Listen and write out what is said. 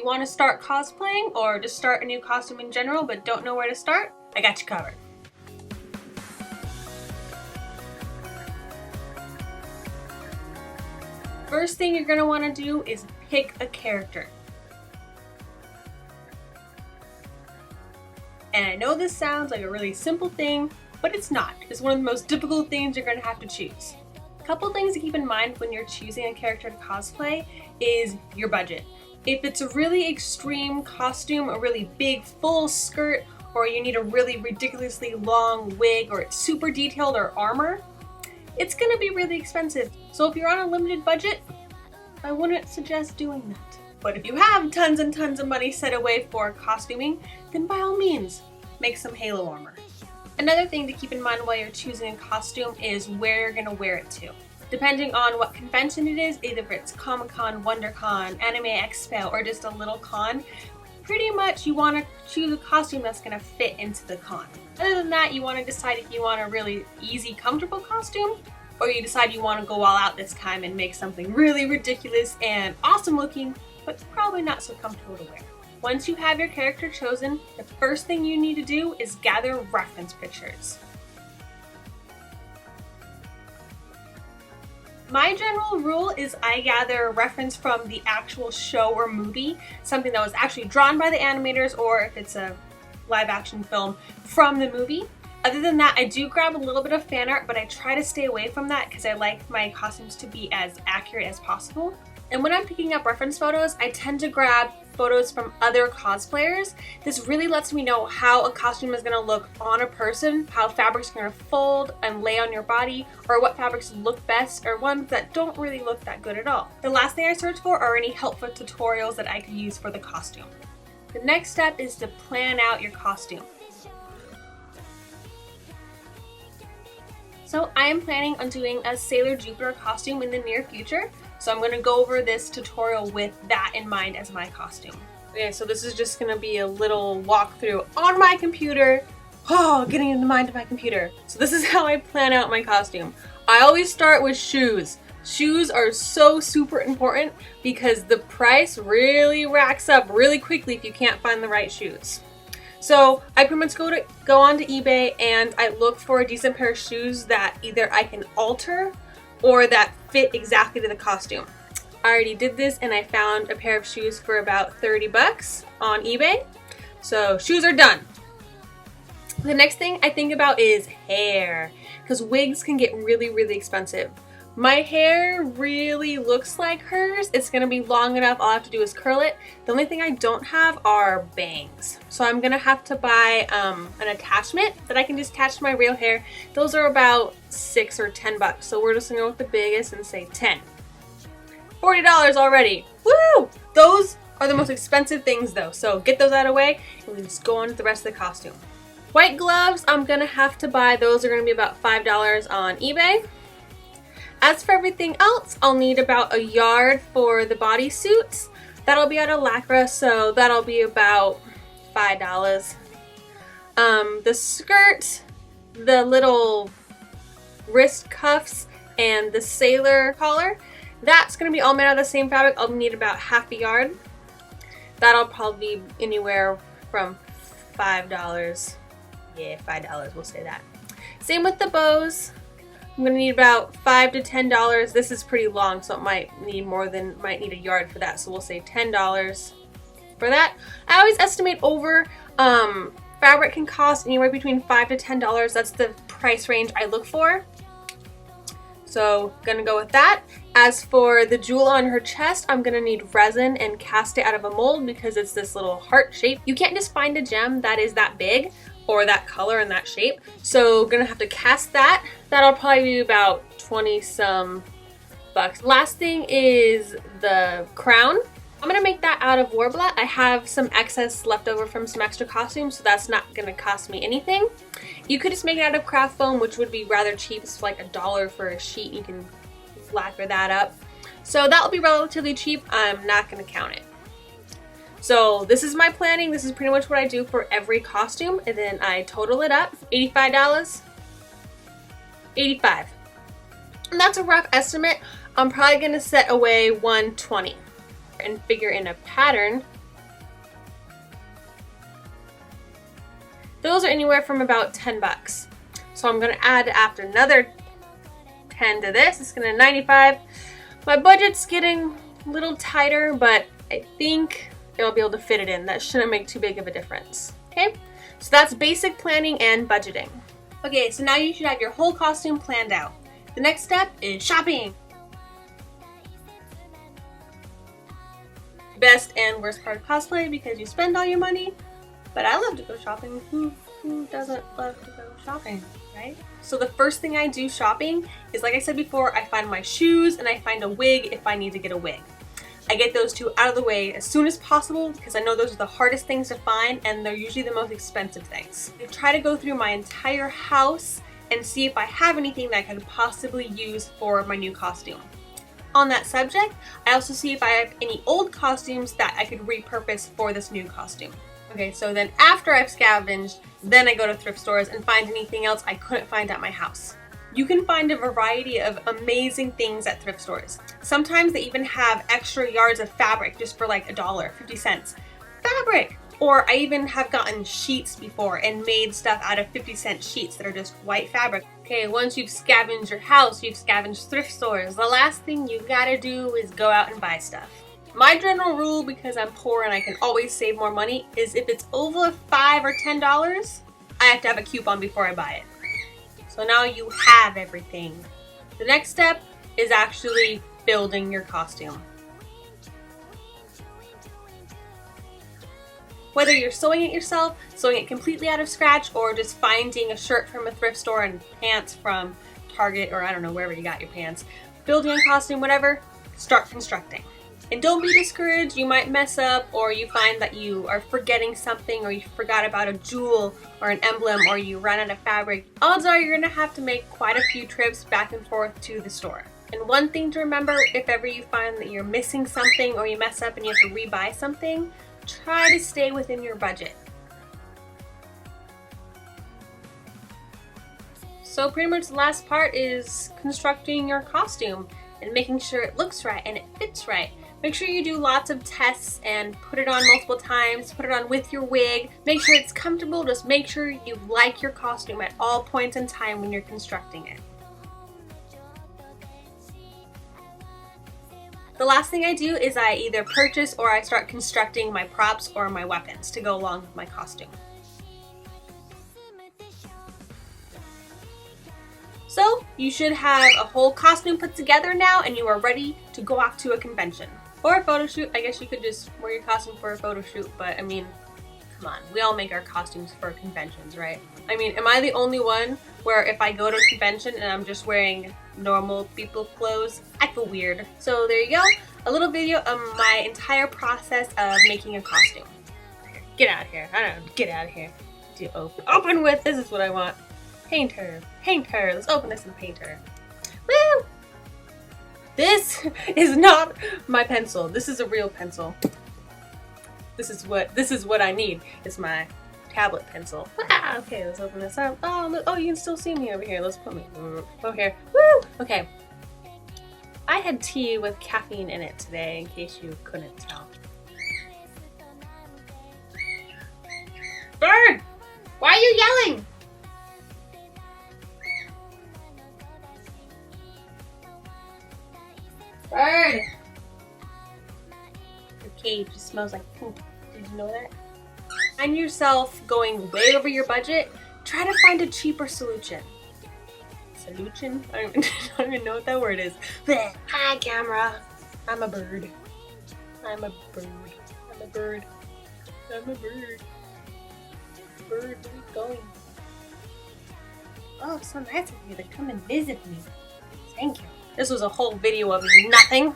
you want to start cosplaying or just start a new costume in general but don't know where to start, I got you covered. First thing you're going to want to do is pick a character. And I know this sounds like a really simple thing, but it's not. It's one of the most difficult things you're going to have to choose. A couple things to keep in mind when you're choosing a character to cosplay is your budget. If it's a really extreme costume, a really big full skirt, or you need a really ridiculously long wig, or it's super detailed, or armor, it's going to be really expensive. So if you're on a limited budget, I wouldn't suggest doing that. But if you have tons and tons of money set away for costuming, then by all means, make some halo armor. Another thing to keep in mind while you're choosing a costume is where you're going to wear it to. Depending on what convention it is, either if it's Comic-Con, WonderCon, Anime Expo, or just a little con, pretty much you want to choose a costume that's going to fit into the con. Other than that, you want to decide if you want a really easy, comfortable costume, or you decide you want to go all out this time and make something really ridiculous and awesome looking, but probably not so comfortable to wear. Once you have your character chosen, the first thing you need to do is gather reference pictures. My general rule is I gather a reference from the actual show or movie, something that was actually drawn by the animators, or if it's a live action film, from the movie. Other than that, I do grab a little bit of fan art, but I try to stay away from that because I like my costumes to be as accurate as possible. And when I'm picking up reference photos, I tend to grab photos from other cosplayers. This really lets me know how a costume is going to look on a person, how fabric's going to fold and lay on your body, or what fabrics look best, or ones that don't really look that good at all. The last thing I search for are any helpful tutorials that I could use for the costume. The next step is to plan out your costume. So I am planning on doing a Sailor Jupiter costume in the near future. So I'm going to go over this tutorial with that in mind as my costume. Okay, so this is just going to be a little walkthrough on my computer. Oh, getting in the mind of my computer. So this is how I plan out my costume. I always start with shoes. Shoes are so super important because the price really racks up really quickly if you can't find the right shoes. So I pretty much go onto eBay and I look for a decent pair of shoes that either I can alter or that fit exactly to the costume. I already did this and I found a pair of shoes for about 30 bucks on eBay. So shoes are done. The next thing I think about is hair, because wigs can get really, really expensive. My hair really looks like hers. It's gonna be long enough, all I have to do is curl it. The only thing I don't have are bangs. So I'm gonna have to buy an attachment that I can just attach to my real hair. Those are about 6 or 10 bucks. So we're just gonna go with the biggest and say 10. $40 already, woo! Those are the most expensive things though. So get those out of the way and we just go on to the rest of the costume. White gloves, I'm gonna have to buy. Those are gonna be about $5 on eBay. As for everything else, I'll need about a yard for the bodysuits. That'll be out of Lycra, so that'll be about $5. The skirt, the little wrist cuffs, and the sailor collar, that's gonna be all made out of the same fabric. I'll need about half a yard. That'll probably be anywhere from $5. Yeah, $5, we'll say that. Same with the bows. I'm gonna need about $5 to $10. This is pretty long, so it might need a yard for that. So we'll say $10 for that. I always estimate over. Fabric can cost anywhere between $5 to $10. That's the price range I look for. So gonna go with that. As for the jewel on her chest, I'm gonna need resin and cast it out of a mold because it's this little heart shape. You can't just find a gem that is that big or that color and that shape. So gonna have to cast that. That'll probably be about 20 some bucks. Last thing is the crown. I'm gonna make that out of Warbla. I have some excess left over from some extra costumes, so that's not gonna cost me anything. You could just make it out of craft foam, which would be rather cheap. It's like $1 for a sheet. You can lacquer that up. So that'll be relatively cheap. I'm not gonna count it. So this is my planning. This is pretty much what I do for every costume, and then I total it up. $85, $85. And that's a rough estimate. I'm probably gonna set away $120 and figure in a pattern Those are anywhere from about 10 bucks. So I'm gonna add after another 10 to this. It's gonna 95. My budget's getting a little tighter, but I think I'll be able to fit it in. That shouldn't make too big of a difference. Okay, so that's basic planning and budgeting. Okay, so now you should have your whole costume planned out. The next step is shopping. Best and worst part of cosplay because you spend all your money, but I love to go shopping. Who doesn't love to go shopping, right? So the first thing I do shopping is, like I said before, I find my shoes and I find a wig if I need to get a wig. I get those two out of the way as soon as possible because I know those are the hardest things to find and they're usually the most expensive things. I try to go through my entire house and see if I have anything that I could possibly use for my new costume. On that subject, I also see if I have any old costumes that I could repurpose for this new costume. Okay, so then after I've scavenged, then I go to thrift stores and find anything else I couldn't find at my house. You can find a variety of amazing things at thrift stores. Sometimes they even have extra yards of fabric just for like $1, 50 cents. Fabric! Or I even have gotten sheets before and made stuff out of 50-cent sheets that are just white fabric. Okay, once you've scavenged your house, you've scavenged thrift stores, the last thing you gotta do is go out and buy stuff. My general rule, because I'm poor and I can always save more money, is if it's over $5 or $10, I have to have a coupon before I buy it. So now you have everything. The next step is actually building your costume. Whether you're sewing it yourself, sewing it completely out of scratch, or just finding a shirt from a thrift store and pants from Target, or I don't know, wherever you got your pants, building a costume, whatever, start constructing. And don't be discouraged, you might mess up, or you find that you are forgetting something, or you forgot about a jewel or an emblem, or you ran out of fabric. Odds are you're gonna have to make quite a few trips back and forth to the store. And one thing to remember, if ever you find that you're missing something or you mess up and you have to rebuy something, try to stay within your budget. So pretty much the last part is constructing your costume and making sure it looks right and it fits right. Make sure you do lots of tests and put it on multiple times, put it on with your wig, make sure it's comfortable, just make sure you like your costume at all points in time when you're constructing it. The last thing I do is I either purchase or I start constructing my props or my weapons to go along with my costume. So you should have a whole costume put together now and you are ready to go off to a convention. Or a photo shoot. I guess you could just wear your costume for a photo shoot, but I mean, come on, we all make our costumes for conventions, right? I mean, am I the only one where if I go to a convention and I'm just wearing normal people clothes, I feel weird. So there you go, a little video of my entire process of making a costume. Get out of here, I don't know, get out of here. Do open with, this is what I want. Painter, let's open this in the painter. Woo! This is not my pencil, this is a real pencil. This is what I need, it's my tablet pencil. Ah, okay, let's open this up. Oh, look, oh, you can still see me over here. Let's put me over here. Woo! Okay. I had tea with caffeine in it today, in case you couldn't tell. Bird! Why are you yelling? Bird! Your cage just smells like poop. Did you know that? Find yourself going way over your budget, try to find a cheaper solution. Solution? I don't even know what that word is. Blech. Hi, camera. I'm a bird. I'm a bird. I'm a bird. I'm a bird. Bird, where are you going? Oh, it's so nice of you to come and visit me. Thank you. This was a whole video of nothing.